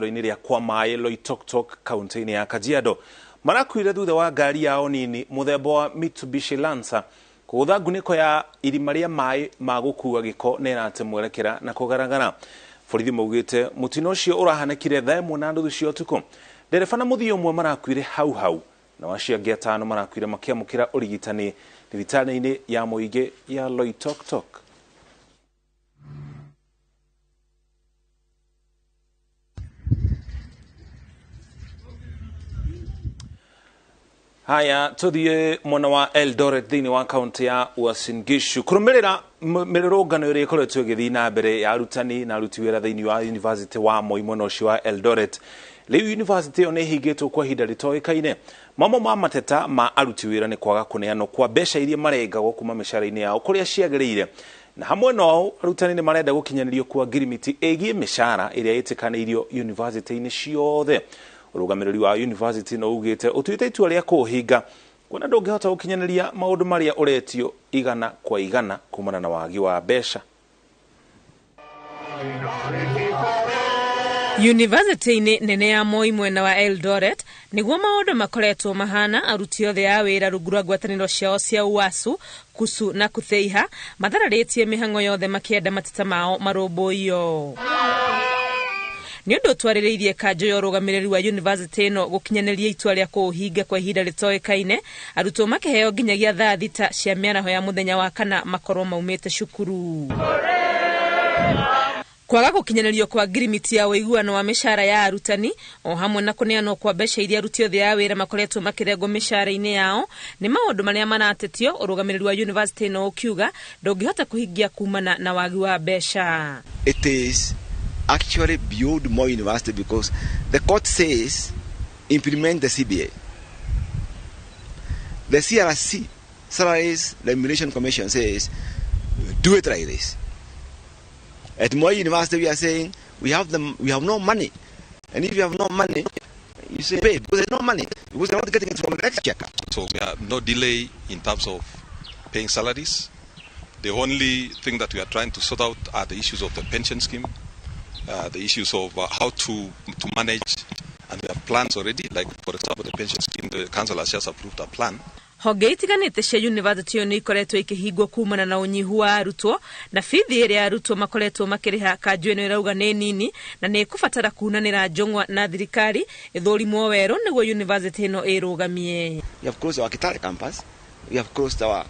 itũra-inĩ rĩa kwa maĩ Loitoktok kaunti-inĩ ya Kajiado marakuire thutha wa ngari yao nini muthemba wa Mitsubishi Lancer kũgũtha ngunĩko ya irima rĩa maĩ ma gũkua gĩko nĩrate mwerekera na kũgaragara. Borithi maugĩte mũtino ũcio ũrahanĩkire thaa 1:30 cia ũtukũ. Ndereba na mũthii ũmwe marakuire hau na waciangi 5 marakuire makĩamũkĩra ũrigitani thibitarĩ-inĩ ya mũingĩ ya Loitoktok. Haya, tuthie mwena wa Eldoret thĩinĩ wa kaunti ya Uasin Gishu kũrũmĩrĩra mĩrũrũngano ĩrĩa ĩkoretwo ĩgĩthiĩ na mbere ya arutani na aruti wĩra thĩinĩ wa University wa Moi mwena ũcio wa Eldoret. Rĩu university ĩyo nĩ ĩhingĩtwo kwa ihinda rĩtoĩkaine. Mamwe ma mateta ma aruti wĩra nĩ kwaga kũneanwo kwa mbeca iria marengagwo kuma mĩcara-inĩ yao kũrĩa ciagĩrĩire. Na hamwe no arutani nĩ marenda gũkinyanĩrio kwa ngirimiti ĩgiĩ mĩcara ĩrĩa ĩtĩkanĩirio university-inĩ ciothe. Ũrũgamĩrĩri wa university no ugĩte ũtuĩte itua rĩa kũhinga kuona ndũngĩhota gũkinyanĩria maũndũ marĩa ũretio igana kwa igana kumana na wagi wa mbeca. University-inĩ nene ya Moi mwena wa Eldoret nĩguo maũndũ makoretwo mahana aruti othe a wĩra rungu rwa ngwatanĩro ciao cia Uasu, Kusu na Kutheiha mathararĩtie mĩhang'o yothe makĩenda mateta mao marũmbũiyo. Nĩ ũndũ twarĩrĩirie kanjũ ya ũrũgamĩrĩri wa university ĩno gũkinyanĩria itua rĩa kũhinga kwa ihinda rĩtoĩkaine, arutwo makĩheo nginyagia thaa 6 cia mĩaraho ya mũthenya wa kana makorwo maumĩte cukuru. Kwaga gũkinyanĩrio kwa ngirimiti ya ũiguano wa mĩcara ya arutani o hamwe na kũneanwo kwa mbeca iria aruti othe a wĩra makoretwo makĩrengwo mĩcara-inĩ yao nĩ maũndũ marĩa maratetio. Ũrũgamĩrĩri wa university ĩno ũkiuga ndũngĩhota kũhingia kumana na wagi wa mbeca. It is actually beyond Moi University because the court says implement the CBA. The CRC, Salaries Remuneration Commission, says do it like this. At Moi University we are saying we have no money, and if you have no money you say pay because there's no money because they're not getting it from the exchequer. So we have no delay in terms of paying salaries. The only thing that we are trying to sort out are the issues of the pension scheme. The issues of how to manage, and we have plans already, like for example the pension scheme, the council has just approved a plan. Honge itiganĩte cia university ĩyo nĩ ikoretwo ikĩhingwo kumana na ũnyihu wa arutwo na bithi ĩrĩa arutwo makoretwo makĩrĩha kanjũ ĩno ĩrauga nĩ nini na nĩ kũbatara kunanĩra njongwa na thirikari ĩthũrimwo werũ nĩguo university ĩno ĩrũgamie. We have closed our Kitale campus, we have closed our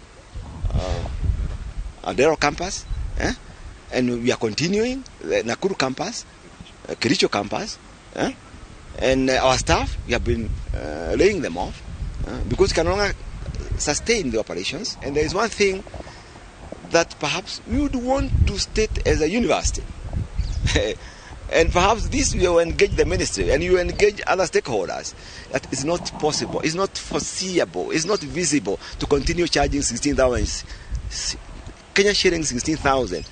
Adero campus, and we are continuing the Nakuru campus, Kericho campus, and our staff, we have been laying them off because we can no longer sustain the operations. And there is one thing that perhaps we would want to state as a university, and perhaps this will engage the ministry and you engage other stakeholders, that is not possible, it's not foreseeable, it's not visible to continue charging 16,000 Kenya shillings, 16,000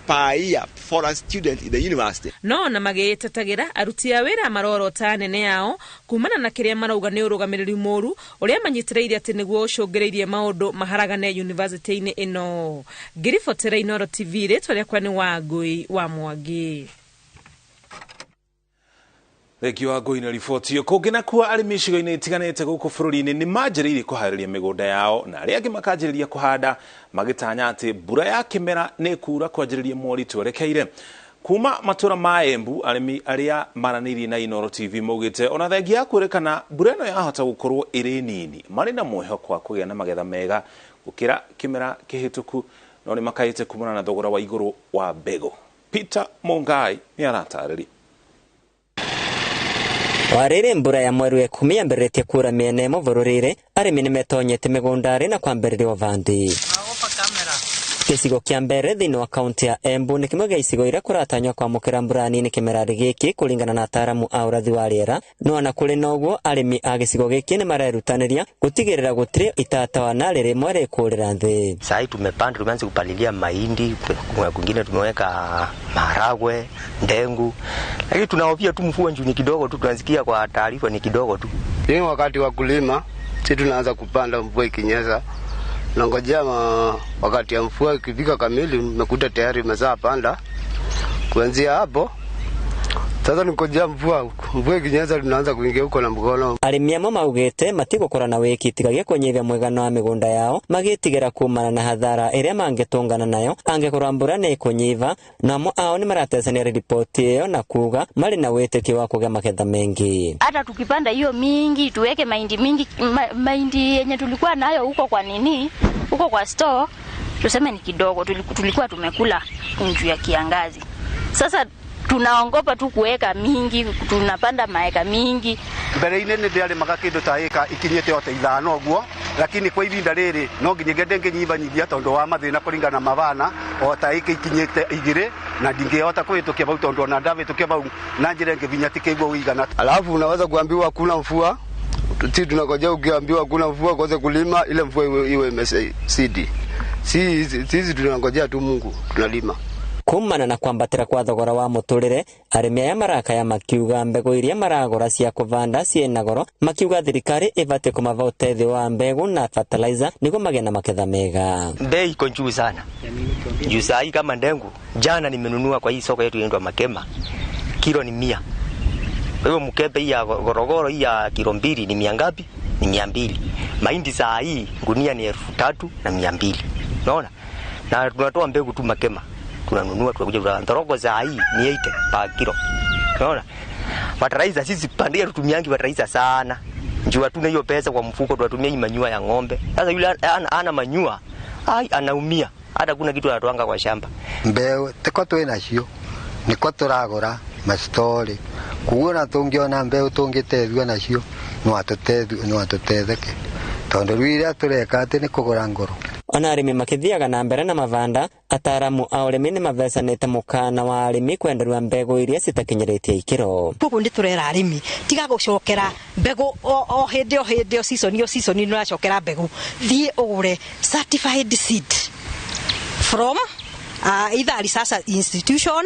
per year for a student in the university. No na magĩtetagira aruti a wĩra marorota nene yao kumana na kĩrĩa marauga nĩ ũrũgamĩrĩri mũru ũrĩa manyitĩrĩire atĩ nĩguo ũcũngĩrĩirie maũndũ maharagane university-inĩ ĩno. Ngiribotera Inooro TV rĩtwa rĩakwa nĩ Wangui wa Mwangi. Thengi wa Ngui na riboti yo kũngĩ na kuo arĩmi icigo-inĩ itiganĩte gũkũ bũrũri-inĩ nĩ manjĩrĩirie kũharĩria mĩgũnda yao na arĩa angĩ makanjĩrĩria kũhanda magĩtanya atĩ mbura ya kĩmera nĩ kuura kwanjĩrĩria mweri twerekeire. Kuma matũra ma Embu arĩmi arĩa maranĩirie na Inooro TV maugĩte ona thengi ya kwĩrĩkana mbura ĩno yahota gũkorwo ĩrĩ nini marĩ na mwĩhoko wa kũgĩa na magetha mega gũkĩra kĩmera kĩhĩtũku no nĩ makaĩte kumana na thogora wa igũrũ wa mbegũ. Peter Mongai nĩ aratarĩria. Warĩrĩ mbura ya mweri wa 10 yambĩrĩtie kuura mĩena ĩmwe bũrũri-inĩ arĩmi nĩ metonyete mĩgũnda-inĩ na kwambĩrĩria ũbandi. Gĩcigo kĩa mbere thĩinĩ wa kaunti ya Embu nĩ kĩmwe gĩa icigo iria kũratanywo kwamũkĩra mbura nini kĩmera gĩkĩ kũringana na ataaramu a ũrathi wa rĩera. No ona kũrĩ na ũguo arĩmi a gĩcigo gĩkĩ nĩ marerutanĩria gũtigĩrĩra gũtirĩ itatawana rĩrĩmwe rĩkũrĩra thĩ. Sasa tumepanda, tumeanza kupalilia mahindi, kwingine tumeweka maharagwe, ndengu. Lakini tunahofia tu mvua ni kidogo tu, tunasikia kwa taarifa ni kidogo tu. Ni wakati wa kulima, sisi tunaanza kupanda mvua ikinyesha. Nangojea wakati ya mvua ikifika kamili, umekuta tayari mazao panda. Kuanzia hapo Sasa nikojea mvua ikinyesha tunaanza kuingia huko na mkono. Arĩmi amwe maugĩte matigũkora na wĩkitigagia kũnyihia mwĩgano wa mĩgũnda yao magĩtigĩra kumana na hathara ĩrĩa mangĩtũngana nayo angĩkorwo mbura nĩ ĩkũnyiva, na amwe ao nĩ maratecania ripoti ĩyo na kuga marĩ na wĩtĩkio wa kũgĩa magetha mengi. Hata tukipanda hiyo mingi tuweke mahindi mingi, mahindi yenye tulikuwa nayo huko kwa nini huko kwa store tuseme ni kidogo, tulikuwa tumekula njuu ya kiangazi. Sasa tunaongopa tu kuweka mingi, tunapanda maeka mingi. Mbere ine nĩ ndĩarĩ magakindo ta ĩka ikinyĩte yote ithano guo, lakini kwa ivinda rĩrĩ no nginya ngende nginyivanyithia tondu wa mathĩna kũringana na mavana o ta ĩka ikinyĩte igĩrĩ na ndingĩhota kũhĩtũkia vau tondu na ndavĩtũkia vau na njĩra ngivinya tikaigua uigana. Alafu unaweza kuambiwa hakuna mvua, sisi tunakojea ukiambiwa hakuna mvua kwanza kulima ile mvua iwe imesidi. Sisi tunangojea tu Mungu tunalima. Kumana na kwambatĩra kwa thogora wa mũtũrĩre, arĩmi aya marakaya makiuga mbegũ iria maragũra cia kũvanda ciĩna goro, makiuga thirikari ĩbatiĩ kũmava ũteithio wa mbegũ na fertilizer nĩguo magĩe na magetha mega. Bei iko juu sana. Juu saa hii kama ndengu, jana nimenunua kwa hii soko yetu inaitwa Makema, kilo ni 100. Kwa hivyo mkebe hii ya gorogoro hii ya kilo 2 ni 100 ngapi? Ni 200. Mahindi saa hii gunia ni 3200. Unaona? Na tunatoa mbegu tu Makema. Tunanunua tunakuja ndorogo za hii ni 80 per kilo. Unaona? Fertilizer sisi pandia tutumiangi fertilizer sana. Njoo hatuna hiyo pesa kwa mfuko, tunatumia hii manyua ya ng'ombe. Sasa yule ana manyua, anaumia. Hata kuna kitu anatoanga kwa shamba. Mbeu teko twina cio. Niko turagora mastori. Kuona tungiona mbeu tungitethwa nacio. No atutetheke. Tondu rwira tureka ati ni kugura ngoro. Ona arĩmi makĩthiaga na mbere na mavanda, ataramu a ũrĩmi nĩ mavecanĩte mũkana wa arĩmi kwenderwa mbegũ iria citakinyĩrĩtie ikĩro. Koguo nĩ turera arĩmi tiga gũcokera mbegũ o hĩndĩ o season nĩ ũracokera mbegũ. Thiĩ ũgũre certified seed from either research institution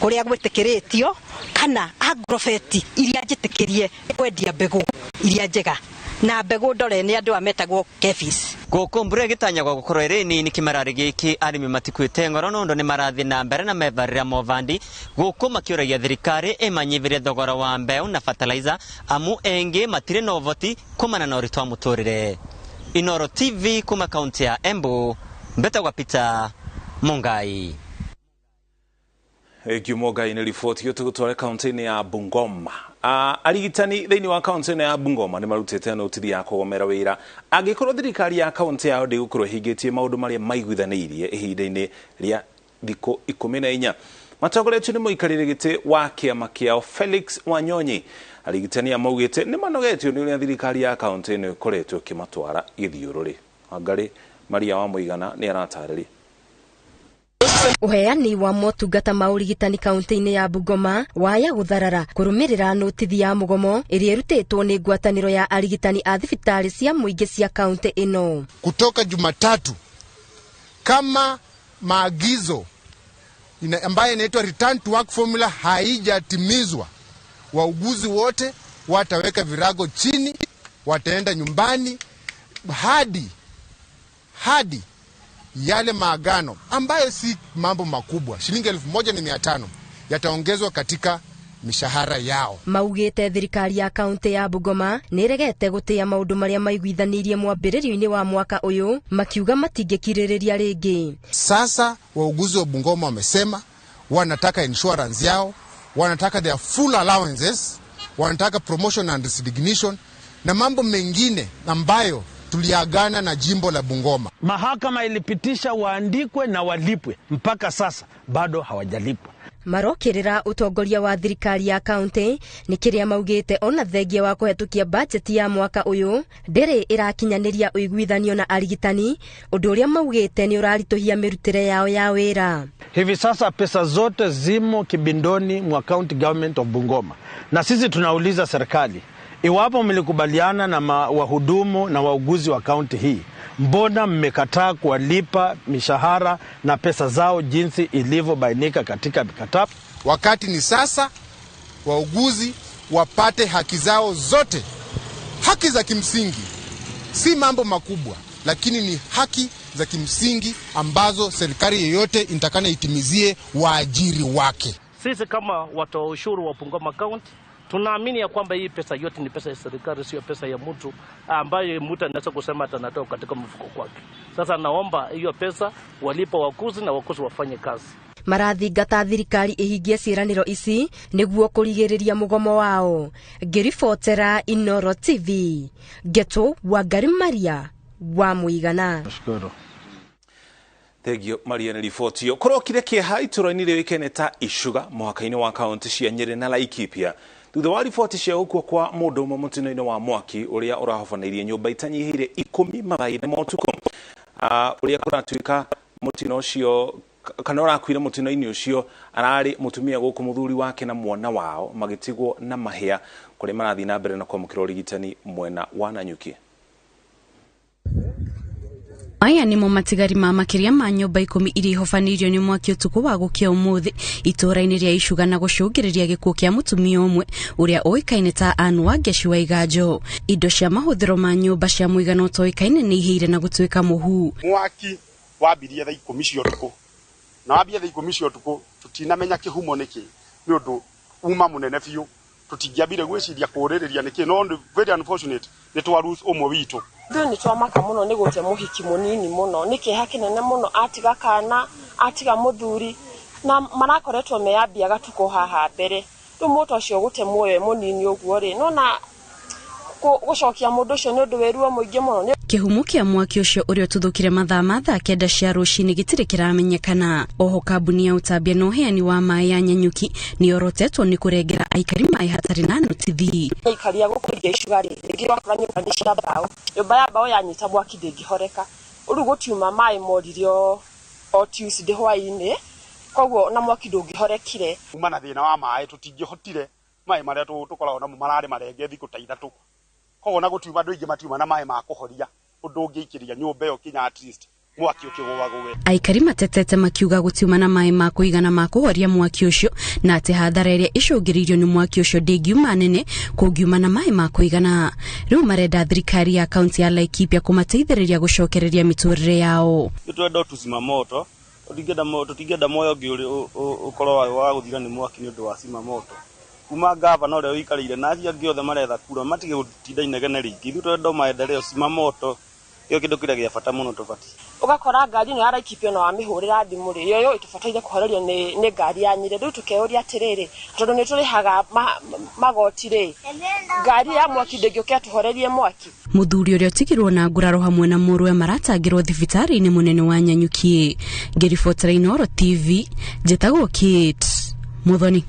kũrĩa gwĩtĩkĩrĩtio kana agrovet iria njĩtĩkĩrie kwendia mbegũ iria njega na mbegũ ndore nĩ andũ ametagwo kefis. Gũkũ mbura ĩgĩtanyagwo gũkorwo ĩrĩ nini kĩmera gĩkĩ, arĩmi matikwĩte ngoro no nĩ marathiĩ na mbere na mevarĩra movandi gũkũ makĩũragia thirikari ĩmanyivĩrie thogora wa mbeu na fertilizer amu engĩ matirĩ na ũvoti kumana na ũritũ wa mũtũrĩre. Inooro TV kuma kaunti ya Embu, mbetagwa Peter Mungai. Mungai nĩ riboti yo tũgũtware kaunti-inĩ ya Bungoma. Arigitani thĩinĩ wa kaunti-inĩ ya Bungoma nĩ marutĩte notisi ya kũgomera wĩra angĩkorwo thirikari ya kaunti yao ndĩgũkorwo ĩhingĩtie maũndũ marĩa maiguithanĩirie ihinda-inĩ rĩa thikũ 14. Matongoretio nĩ mũikarĩri gĩtĩ wa kĩama kĩao Felix Wanyonyi. Arigitani amaugĩte nĩ manogetio nĩ ũrĩa thirikari ya kaunti ĩno ĩkoretwo ĩkĩmatwara gĩthiũrũrĩ. Wangari Maria wa Mũigana nĩ aratarĩria. Uheani wa motungata ma urigitani kaunti-inĩ ya Bungoma waya gũtharara kũrũmĩrĩra notithi ya mũgomo ĩrĩa ĩrutĩtwo nĩ ngwatanĩro ya arigitani a thibitarĩ cia mũingĩ cia kaunti ĩno. Kutoka Jumatatu kama maagizo ambayo inaitwa return to work formula haijatimizwa, wauguzi wote wataweka virago chini, wataenda nyumbani hadi yale maagano ambayo si mambo makubwa, shilingi 1500 yataongezwa katika mishahara yao. Maugĩte thirikari ya kaunti ya Bungoma nĩregete gũtĩa maũndũ marĩa maiguithanirie mwambĩrĩrio-inĩ wa mwaka ũyũ, makiuga matingĩkirĩrĩria rĩngĩ. Sasa wauguzi wa Bungoma wamesema wanataka insurance yao, wanataka their full allowances, wanataka promotion and resignation na mambo mengine ambayo tuliagana na jimbo la Bungoma. Mahakama ilipitisha waandikwe na walipwe, mpaka sasa bado hawajalipwa. Marokĩrĩra ũtongoria wa thirikari ya kaunti nĩ kĩrĩa maugĩte ona thengia wa kũhetũkia bajeti ya mwaka ũyũ ndĩrĩ ĩrakinyanĩria ũiguithanio na arigitani, ũndũ ũrĩa maugĩte nĩ ũraritũhia mĩrutĩre yao ya wĩra. Hivi sasa pesa zote zimo kibindoni mwa county government of Bungoma, na sisi tunauliza serikali, iwapo mlikubaliana na wahudumu na wauguzi wa kaunti hii, mbona mmekataa kuwalipa mishahara na pesa zao jinsi ilivyobainika katika mikataba? Wakati ni sasa wauguzi wapate haki zao zote. Haki za kimsingi, si mambo makubwa, lakini ni haki za kimsingi ambazo serikali yoyote inatakana itimizie waajiri wake. Sisi kama watoa ushuru wa Bungoma County tunaamini ya kwamba hii pesa yote ni pesa ya serikali, sio pesa ya mtu ambaye mtu anaweza kusema atanatoa katika mfuko kwake. Sasa naomba hiyo pesa walipo wakuzi na wakuzi wafanye kazi. Marathingata thirikari ihingie ciĩranĩro ici nĩguo kũrigĩrĩria mũgomo wao. Ngĩribotera Inooro TV, Geto Wangari Maria wa Mũigana. Thegio Maria nĩ riboti yo kũrokire kĩeha itũra-inĩ rĩũĩkaine ta Icuga mũhaka-inĩ wa kaunti cia Nyeri na Laikipia thutha wa riboti cia gũkua kwa mũndũ ũmwe mũtino-inĩ wa mwaki ũrĩa ũrahobanĩirie nyũmba itanyihiire 10 mathaa-inĩ ma ũtukũ ũrĩa kũratuĩka mũtino ũcio kana ũrakuire mũtino-inĩ ũcio ararĩ mũtumia gũkũ mũthuri wake na mwana wao magĩtigwo na mahĩa kũrĩa marathiĩ na mbere na kwamũkĩra ũrigitani mwena wa Nanyuki. Aya nimo matigari ma makiria ma nyumba 10 iria ihofanirio ni mwaki utuku wa gukia umuthi itura-ini ria Icuga na gucungiriria gikuo kia mutumia umwe uria oikaine ta Anwa Geshu wa Igajo. Indo cia mahuthiro ma nyumba cia Mũigana utoikaine ni ihiire na gutuika muhu. Mwaki wabirie thaa 10 cia utuku na wabie thaa 10 cia utuku tutinamenya kihumo niki ni undu uma munene biu tutingiambire gwiciria kuririria niki no very unfortunate ni twarus umwe witu. Ni twamaka muno ni gute muhiki munini muno niki hakinene muno atiga kana atiga muthuri na marakoretwo meyambia gatuko haha mbere ru muto ucio gute muoyo munini uguo ri no na gucokia mundu ucio ni undu weruo muingi muno. Kihumo kia mwaki ucio uria tuthukire mathaa ma thaa 9 cia rucini gitire kiramenyekana. Oho kambuni ya utambia no heani wa mai ya Nanyuki ni orotetwo ni kurengera aikari mai hatari na notithi. Aikari ya gukuria Icuga ri ngi wakoranye kandi cia mbao nyumba ya mbao yanyita mwaki ndingihoreka uru gutiuma mai moririo o Tuesday hwaini koguo na mwaki ndungihorekire uma na thina wa mai tutingihotire mai maria tukoragwo namo marari marenge thiku ta 3 koguo na gutiuma andu ingi matiuma na mai ma kuhoria undu ungiikiria nyumba iyo kinya at least mwaki ukigwagwe. Aikari matetete makiuga gutiuma na mai ma kuigana ma kuhoria mwaki ucio na ati hathara iria icungiririo ni mwaki ucio ndingiuma nene kungiuma na mai ma kuigana. Riu marenda thirikari ya kaunti ya Laikipia kumateithĩrĩria gucokereria miturire yao. Twenda tuzima moto tutingenda moyo ngi uri ukorwo wa guthira ni mwaki ni undu wa sima moto kuma gavana uria wikarire na acia giothe maretha kura matige gutinda inegene ringi twenda maendeleo sima moto iyo kindu kiria gia bata muno tubati ugakora ngari no Laikipia no amihurira thimu ri yo itubataire kuhorerio ni ngari ya Nyeri riu tukeuria atiriri tondu ni turihaga magoti ri ngari ya mwaki ndingiokia tuhorerie mwaki. Muthuri uria tigirwo na nguraro hamwe na mũrũwe maratangirwo thibitari-ini munene wa Nanyuki. Ngiribotera Inooro TV, njĩtagwo Kate Muthoni.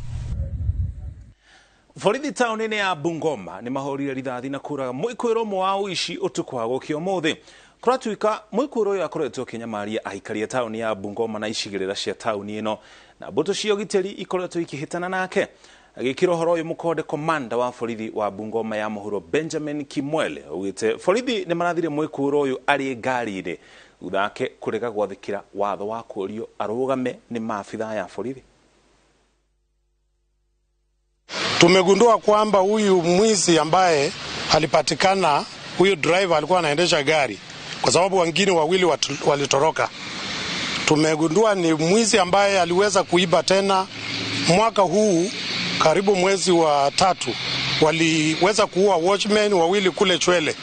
Borithi taũni-inĩ ya Bungoma nĩ mahũrire rithathi na kuraga mwĩkũĩrwo ũmwe wa ũici ũtukũ wa gũkĩa ũmũthĩ. Kũratuĩka mwĩkũĩrwo ũyũ akoretwo akĩnyamaria aikari a taũni ya Bungoma na icigĩrĩra cia taũni ĩno na mbũtũ cia ũgitĩri ikoretwo ikĩhĩtana nake. Agĩkĩra ũhoro ũyũ mũkonde komanda wa borithi wa Bungoma ya mũhuro Benjamin Kimwele augĩte borithi nĩ marathire mwĩkũĩrwo ũyũ arĩ ngari-inĩ thutha wake kũrega gwathĩkĩra watho wa kũũrio arũgame nĩ maabitha ya borithi. Tumegundua kwamba huyu mwizi ambaye alipatikana, huyu driver alikuwa anaendesha gari kwa sababu wengine wawili walitoroka. Tumegundua ni mwizi ambaye aliweza kuiba tena mwaka huu karibu mwezi wa 3. Waliweza kuua watchmen wawili kule Chwele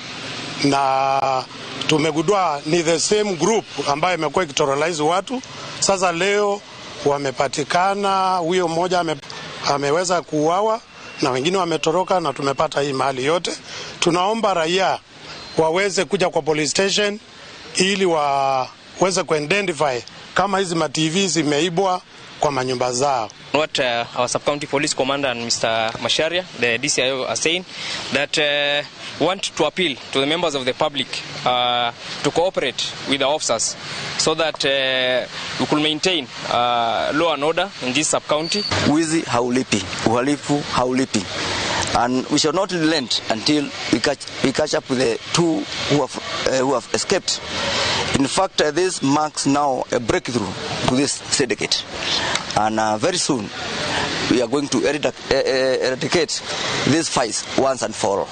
na tumegundua ni the same group ambaye imekuwa ikiterrorize watu. Sasa leo wamepatikana, huyo mmoja ameweza kuuawa na wengine wametoroka na tumepata hii mali yote. Tunaomba raia waweze kuja kwa police station ili waweze kuidentify kama hizi ma TV zimeibwa kwa manyumba zao. What our sub-county police commander and Mr. Masharia, the DCIO, are saying that want to appeal to the members of the public to cooperate with the officers so that we could maintain law and order in this sub-county. Wizi haulipi, uhalifu haulipi. And we shall not relent until we catch up with the two who have escaped. In fact, this marks now a breakthrough to this syndicate. And very soon, we are going to eradicate these fights once and for all.